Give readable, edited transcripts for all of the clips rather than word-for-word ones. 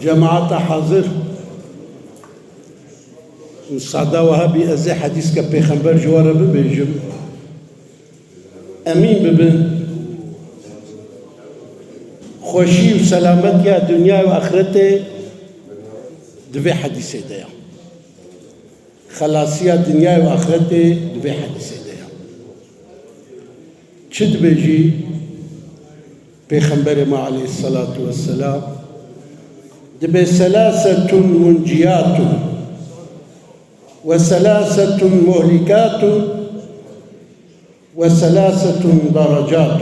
جماعة حاضر سعدا وهابي أزي حديث كبيخنبر جوارا ببيجم أمين ببن خوشي وسلامت يا دنيا وآخرتي دفي حديثي ديا خلاصية دنيا وآخرتي دفي حديثي ديا شد بيجي بيخنبر ما عليه الصلاة والسلام دبي ثلاثة منجيات وثلاثة مهلكات وثلاثة درجات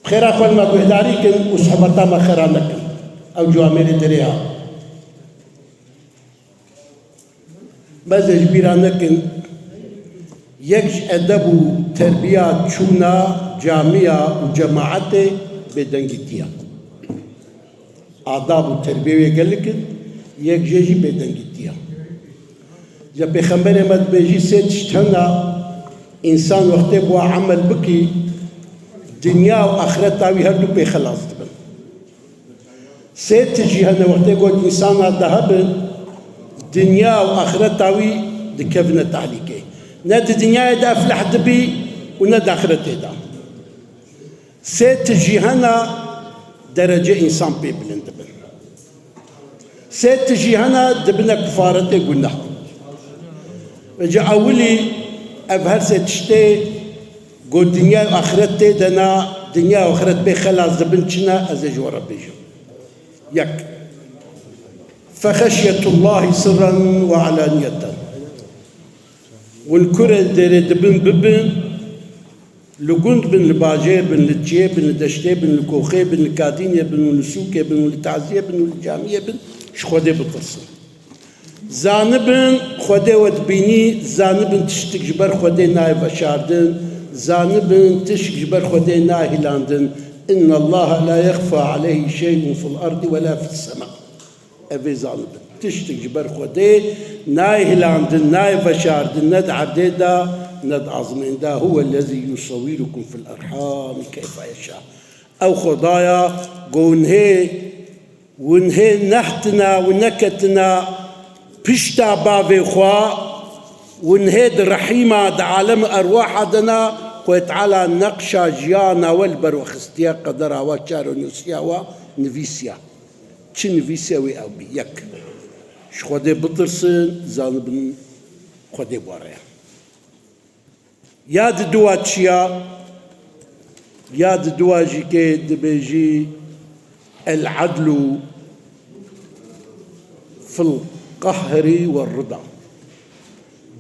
خير أخوان ما بهداريكن وصحبتا ما خيرانكن أو جوامير دريها بس جبيرانكن يكش أدب تربية شونا جامعة وجماعات بدنجتيا آداب التربية يقول لك يكجي بدنجتيا جا بيخمبر مد بيجي سيد شتنا إنسان وقت بوا عمل بكي دنيا وآخرتها ويهردو بيخلاص تبن سيد تجي هنا وقت قول إنسان ذهب دنيا وآخرتها وي دكفنا تعليقي ند دنيا دا أفلح دبي وند آخرته دا سيد تجي هنا درجة إنسان بيبلن دبن سيد تجي هنا دبنا كفارته قلنا وجا أولي أفهر ستشتي قول دنيا وآخرته دنا دنيا وآخرت بخلاص دبنشنا أزج وربيجو يك فخشية الله سرا وعلانية والكرة دير دبن ببن لقند بن الباجير بن التجيب بن الدشتي بن الكوخي بن الكادينية بن السوكي بن التعزية بن الجامية بن شخودي بتصل زانبن خودي ودبيني زانبن تشتك جبر خودي نايف أشاردن زانبن تشتك جبر خودي ناهي لاندن إن الله لا يخفى عليه شيء في الأرض ولا في السماء أبي زانبن تشتك جبر خودي ناهي لاندن نايف أشاردن ند عديدا ند عظمين دا هو الذي يصوركم في الأرحام كيف يشاء أو خضايا قونهي ونهي نحتنا ونكتنا بشتا بابي خوا ونهيد رحيمة دا عالم أرواح دنا قويت على نقشة جيانا والبر وخستيا قدرها وشارو نسيا ونفيسيا چه نفيسيا وي أو بي يك شخودي بطرسن زانبن خودي بواريا ياد دوا تشيا ياد دوا جيكي دبيجي العدل في القهر والرضا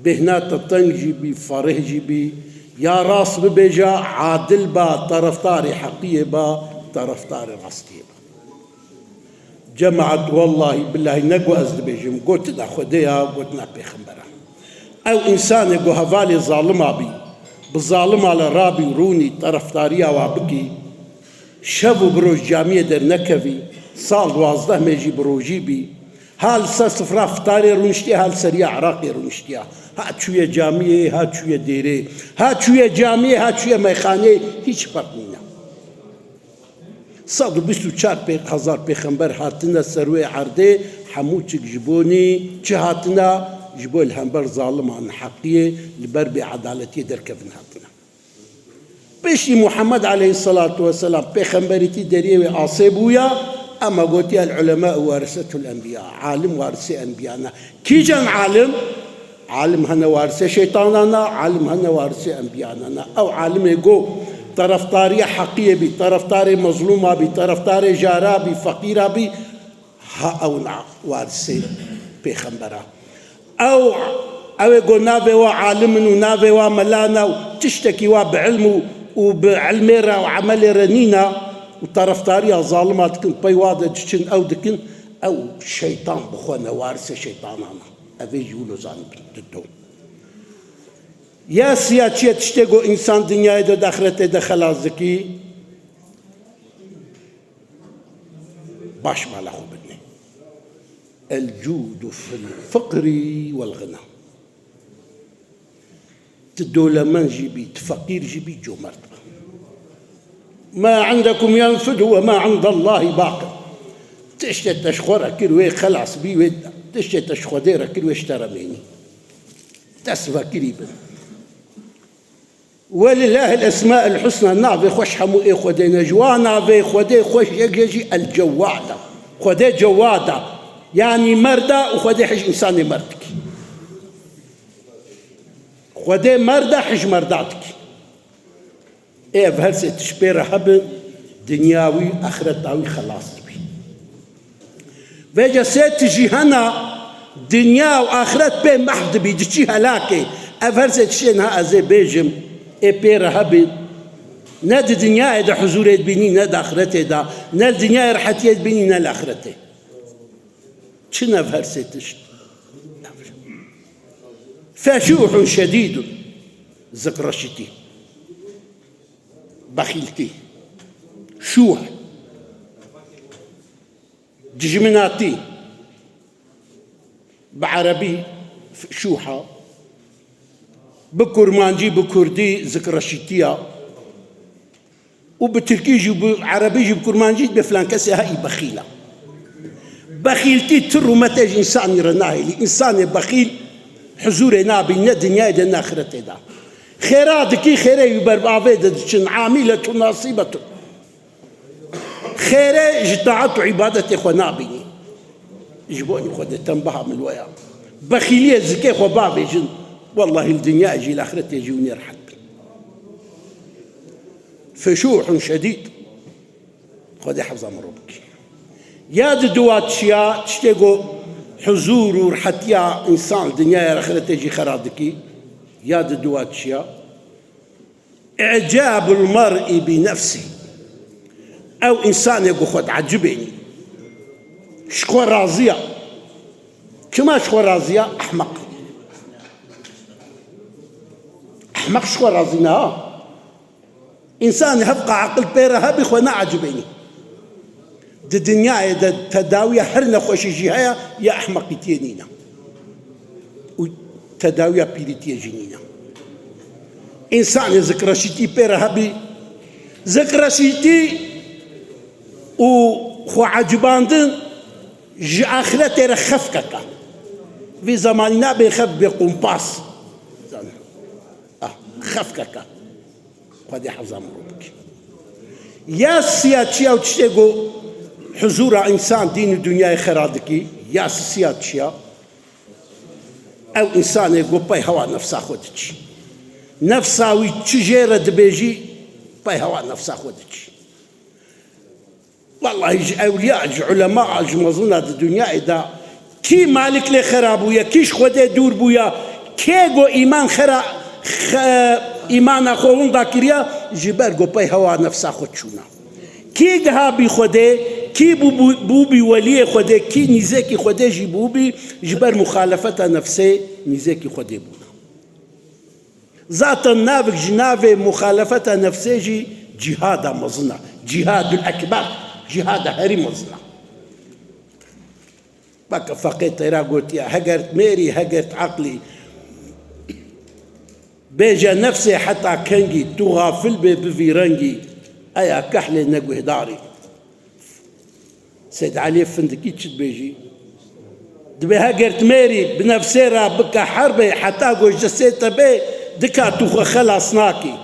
بهنا تطنجي بي فرهجي بي يا راس ببيجا عادل با طرفتاري حقية با طرفتاري راسكي با جمعت والله بالله نقوى أزدبيجي قلت دا خديها قلت نابي خمبرا أو إنسان يقو هفالي ظالمة بي بالظالمة على رابي وروني طرفتاريا وابكي شبو بروج جامية در نكفي صال 12 ميجي بروجي بي هال سفرا فتاري رونشتي هال سريع عراقي رونشتيا هات شوية جامية هات شوية ديري هات شوية جامية هات شوية ميخاني هيش فرق نينا 124 هزار بيخنبر هاتنا سروي عردي حموتشك جبوني چه هاتنا جبو الهنبر ظالم عن حقية لبربي عدالتي در كفن هاتنا بيشي محمد عليه الصلاة والسلام بيخنبرتي دريوي عاصبويا أما قلت يا العلماء وارثة الأنبياء عالم وارثة أنبياءنا كي جان عالم هنا وارثة شيطاننا عالم هنا وارثة أنبياءنا أو عالم يقول طرفتاري حقية بي طرفتاري مظلومة بي طرفتاري جارة بي فقيرة بي ها أو وارثة بيخنبرا أو يقول نافي وعالم ونافي وملانا وتشتكي بعلمه وبعلميرا وعمل رنينا وطرفتاريا ظالمة تكن بيوادة جشن أو دكن أو شيطان بخوانا وارثة شيطانانا أبي يقولوا زانب ضدهم يا سياتشي تشتغو إنسان دنيا دا داخلته دا خلاص ذكي باش مالا بدني الجود في الفقر والغنى تدولة من جيبي تفقير جيبي جو مرتبة ما عندكم ينفد وما عند الله باق تشتي تشخورة كيلو خلاص بي تشتي تشخوديرة كيلو اشترى مني تسوى قريبا. ولله الاسماء الحسنى نافي خوش حمو اي خودي نجوا نافي خودي خوش يجي الجوادة خودي جوادة يعني مردة وخودي حج انساني مردك خودي مردة حج مرداتك ايه بهرسة تشبير هب دنياوي اخرتاوي خلاص بي فيجا سيت تجي هنا دنيا واخرت بي محد بي دشي هلاكي افرسة تشينها ازي بيجم اي بير هب ناد دنيا دا حضور بيني ناد اخرته دا نال دنيا رحتي بيني نال اخرته شنو بهرسة تشت فشوح شديد زقرشتي بخيلتي شوح ججمناتي بعربي شوحة بكرمانجي بكردي زقرشتيا وبتركيجي بعربيجي بكرمانجي بفلان كسي هاي بخيلة بخيلتي ترو متاج إنسان رناهي إنسان بخيل حضور نابي ندنيا دنا آخرته دا خيراتك خيره يبربعفيد شن عاملة ناصبة خيره جتاعت عبادة خنابي جبوني خد تنبها من الويا بخيلية زكي خبابي جن والله الدنيا يجي الآخرة يجي ونرحب فشوح شديد خد حفظ مربك يا دوات شيا تشتغو حضور ورحتيا إنسان دنيا الآخرة يجي خرادكي يا دوات شيا إعجاب المرء بنفسه أو إنسان يقول خد عجبني شكوى راضية كما شكوى راضية أحمق أحمق شكوى راضينا إنسان يبقى عقل بيرها بخوانا عجبني دي الدنيا دا تداوية حرنا خوشي جهاية يا أحمق تينينا وتداوية بيريتيا جنينا إنسان يذكر شيتي بيرها بي ذكر شيتي وخو عجباندن جي آخرتي رخفكك في زماننا بيخف بقمباس خفكك خدي حفظ أمرك يا سياتشيا وتشتغو حضور إنسان دين الدنيا خرادكي يا سياتشيا أو إنسان يقول باي هوا نفسه خودتش نفسه ويتشجير دبيجي باي هوا نفسه خودتش والله أولياء علماء مظنة الدنيا إذا كي مالك لي خرابويا كيش خودي دور بويا كيغو إيمان إيمان أخوون ذاكريا جبال قو باي هوا نفسه خودشونا كي قهابي خودي كي بوبي ولي خودي كي نيزيكي خودي جيبوبي جبال مخالفة نفسي نيزيكي خودي بونا ذات النافق جنافي مخالفة نفسي جي جهاد مظنة جهاد الأكبر جهاد هري مظنة بقى فقيت قلت يا هجرت ميري هجرت عقلي بيجا نفسي حتى كنجي تغافل بفيرنجي أيا كحلي نقوه داري سيد علي فندقي تشد بيجي دبي هجرت ميري بنفسي رابك حربي حتى قوش جسيت بي دكا توخ خلاص ناكي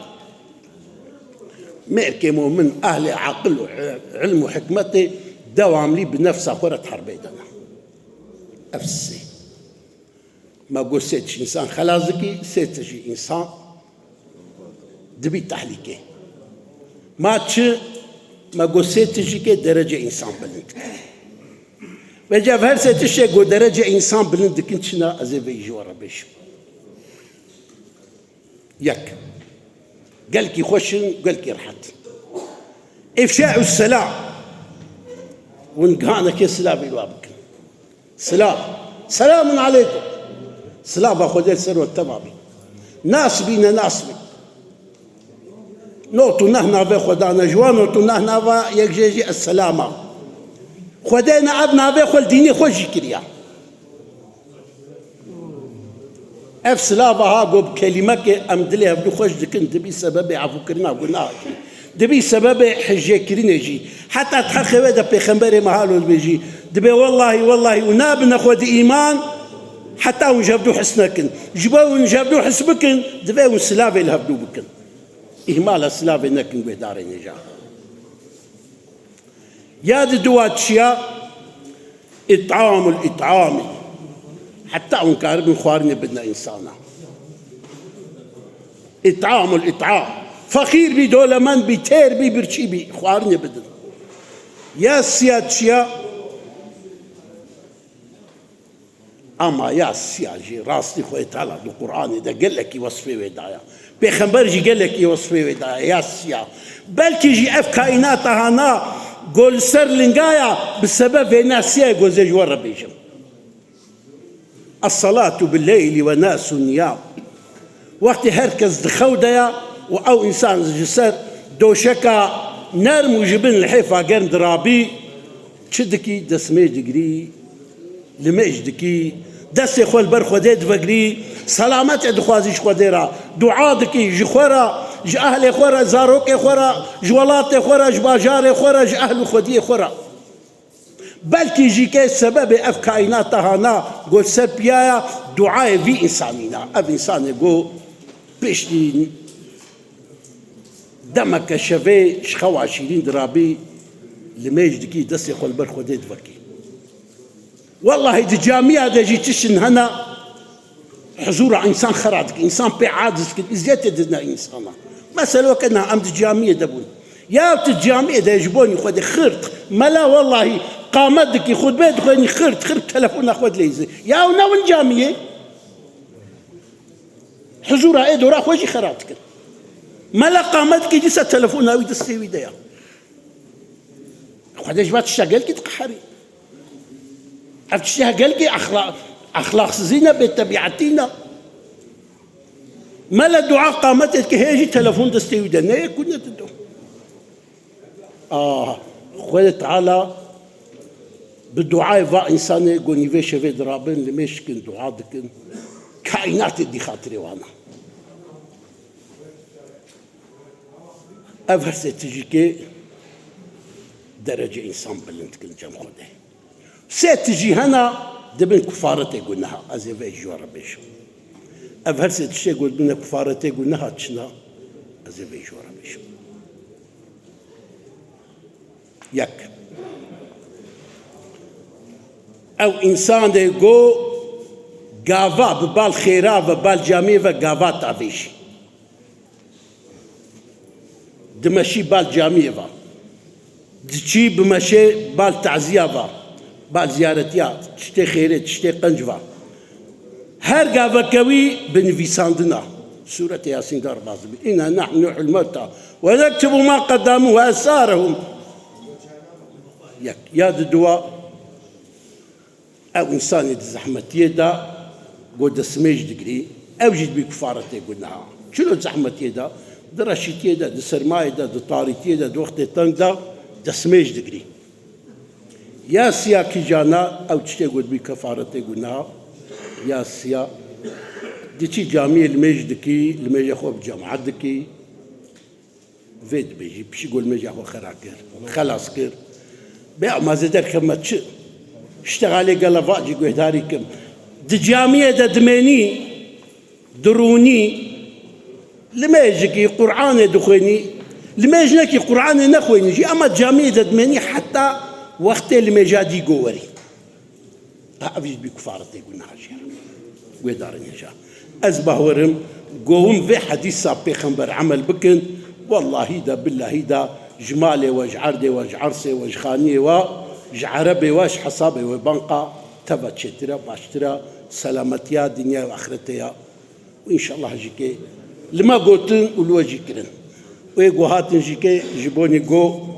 ميركي من أهل عقل وعلم وحكمتي دوام لي بنفسه خورة حربي دنا أفسي ما قول سيتش إنسان خلازكي سيتش إنسان دبي تحليكي ما تش ما قول سيتش كي درجة إنسان بلند بجا بهر سيتش يقول درجة إنسان بلند كنتشنا أزيبي جوارا بيشو يك قالكي خوشن قالكي رحت إفشاء السلام ونقانا كي سلام الوابك سلام عليكم سلام أخذ السر التمامي ناس بينا ناس بي نوتو نهنا في خدانا جوان نوتو نهنا في يجيجي السلامة خدينا عدنا في خل ديني خوشي كريا اف سلافة ها قب كلمة كي أمدليها بدو خوش دكنت بسبب عفو كرنا قلنا دبي سبب حجة كرينجي حتى تحقق هذا بيخمبري محالو بيجي دبي والله ونابنا خود إيمان حتى ونجبدو حسنكن جبوا ونجبدو حسبكن دبي ونسلافي الهبدو بكن إهمال السلافي نكن بهداري نجا ياد دوات شيا الإطعام حتى ونكارب نخوارني بدنا إنسانا الإطعام فقير بي دولمان بي تير بي برشي بي خوارني بدنا يا سياد شيا أما يا سياجي راسي خوي تعالى بالقرآن إذا قال لك يوصفي ودايا بيخنبر جي قال لك يوصفي ودايا يا سيا بلكي جي أف كائناتها هنا قول سر لنقايا بسبب ناسيا يقول زي جوار بيجم الصلاة بالليل وناس نيام وقت هركز دخوديا أو إنسان جسر دوشكا نرم وجبن الحيفا قرن درابي تشدكي دسميج دقري لميج دكي دسي خوال بر خوديد فقري سلامات ادخوازيش خوديرا دعا دكي جخورا ج أهل خورا زاروك خورا جولات خورا جباجار خورا ج أهل خودي خورا بلكي جيكي سبب اف كائنات هانا قول سبيايا دعاء في إنسانينا اف إنسان يقول بيشتي دمك شفي شخو 20 درابي لميج دكي دسي خوال بر خوديد فقري والله دي جامعة دا جيتشن هنا حضور إنسان خرادك إنسان بيعادزك إزيادة دنا إنسانا مثلا وكنا أمد جامعة دبون يا الجامعة دا يجبوني خود خرط ملا والله قامتك يخد بيت خوني خرط تلفون أخوات ليزي يا وناون جامعة حضورها إيه دورا خوشي خرادك ملا قامتك جيسا تلفون أوي دستيوي ديا خود إجبات الشاقل كي تقحري أفتشتها قلقي أخلاق زينة بتبعتينا ما لا دعاء قامتك هيجي تلفون دستيوي دنا كنا تدو خوالي تعالى بالدعاء فا إنسان يقول في شفي درابين لمشكن دعاء دكن كائنات دي خاطري وانا أفرس تجيكي درجة إنسان بلنت كل جم خده ستجي هنا دبن كفارتي قلناها أزي فيجي ورا بيشو أفهرست الشيء قلت بنا كفارتي قلناها تشنا أزي فيجي ورا بيشو يك أو إنسان دي قو قافا ببال خيرا ببال جاميفا قافا تعفيش دمشي بال جاميفا دشي بمشي بال تعزيافا بعد زيارتيات تشتي خيرات تشتي قنجفة هر قابكوي بنفيساندنا سورة ياسين دار بازبي إنا نحن نحيي الموتى ونكتب ما قدموا وآثارهم ياد الدواء أو إنسان يتزحمت يدا قد سميج دقري أو جد بكفارته قلناها شنو تزحمت يدا درشت يدا دسرماي يدا دطارت يدا دوقت تنك دا سميج دقري يا سيا كي جانا أو تشتي قد بكفارته قلناها يا سيا ديتي جامعة المجدكي المجد أخو بجامعة دكي فيد بيجي بشي يقول المجد أخو خراكر خلاص كر بيع ما زدر كم تش اشتغالي قال فاجي قوي داريكم دي جامعة دا دماني دروني لما يجيكي قرآن دخويني لما يجيكي قرآن نخويني جي أما جامعة دا دماني حتى وقت اللي ما جادي قوري أفيد بكفارتي قلنا عشيرا ويدار نجا أزبه ورم قوم في حديث بيخنبر عمل بكن والله دا بالله دا جمالي واج عردي واج عرسي واج خاني واج عربي واج حصابي وبنقى تبا تشترا باشترا سلامتيا دنيا وآخرتيا وإن شاء الله جيكي لما قلتن ولو جيكرن ويقو هاتن جيكي جيبوني قو